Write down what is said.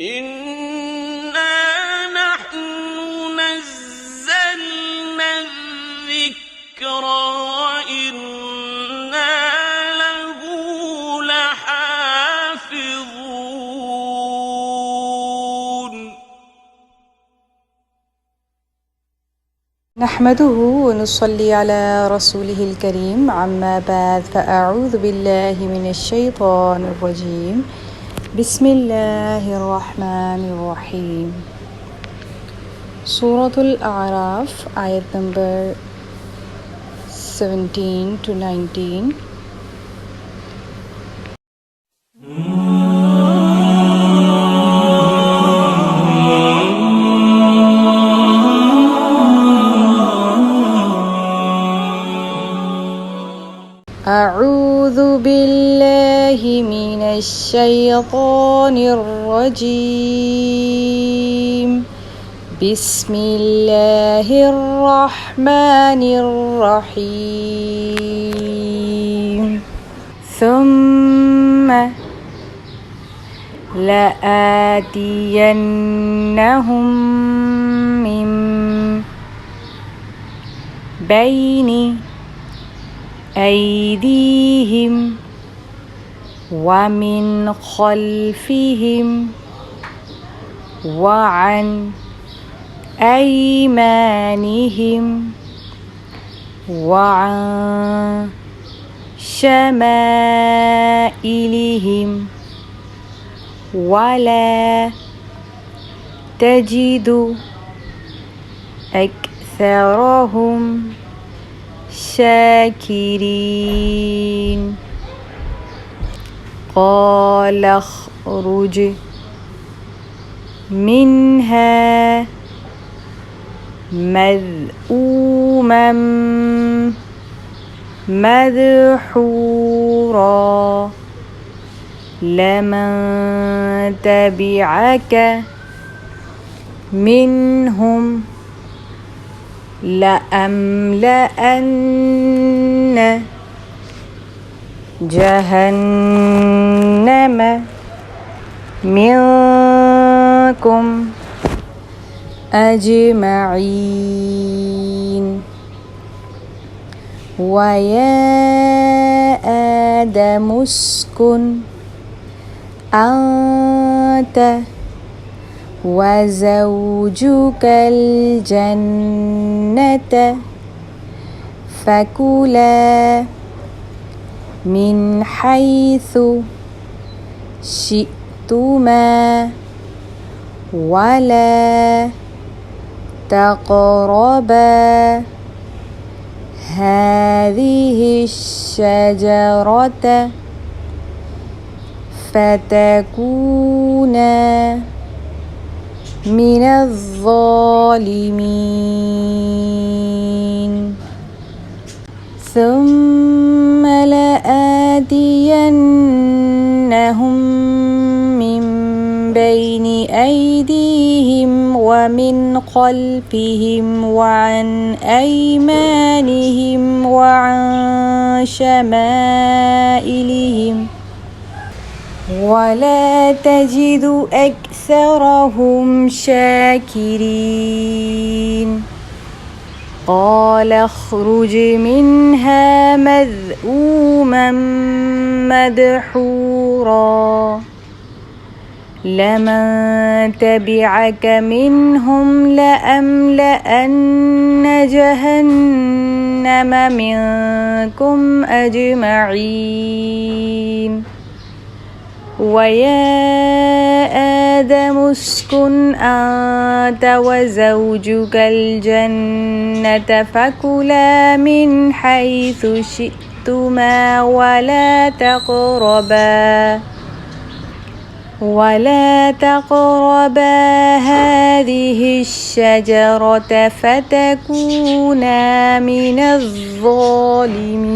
إِنَّا نَحْنُ نَزَّلْنَا الذِّكْرَ وَإِنَّا لَهُ لَحَافِظُونَ نحمده ونصلي على رسوله الكريم عما بعد فأعوذ بالله من الشيطان الرجيم بسم الله الرحمن الرحيم سورة الأعراف ayat number 17 to 19. أعوذ بالله من الشيطان الرجيم بسم الله الرحمن الرحيم ثم لآتينهم من بين أيديهم ومن خلفهم وعن أيمانهم وعن شمائلهم ولا تجد أكثرهم شاكرين قال اخرج منها مذءوما مدحورا لمن تبعك منهم لأملأن جهنم منكم أجمعين ويا آدم اسكن أنت وزوجك الجنة فكلا من حيث شئتما ولا تقربا هذه الشجرة فتكونا من الظالمين ثم لآتينهم من بين أيديهم ومن خلفهم وعن أيمانهم وعن شمائلهم ولا تجد أكثرهم شاكرين قال اخرج منها مذءوما مدحورا لمن تبعك منهم لأملأن جهنم منكم أجمعين ويا آدم اسكن أنت وزوجك الجنة فكلا من حيث شئتما ولا تقربا هذه الشجرة فتكونا من الظالمين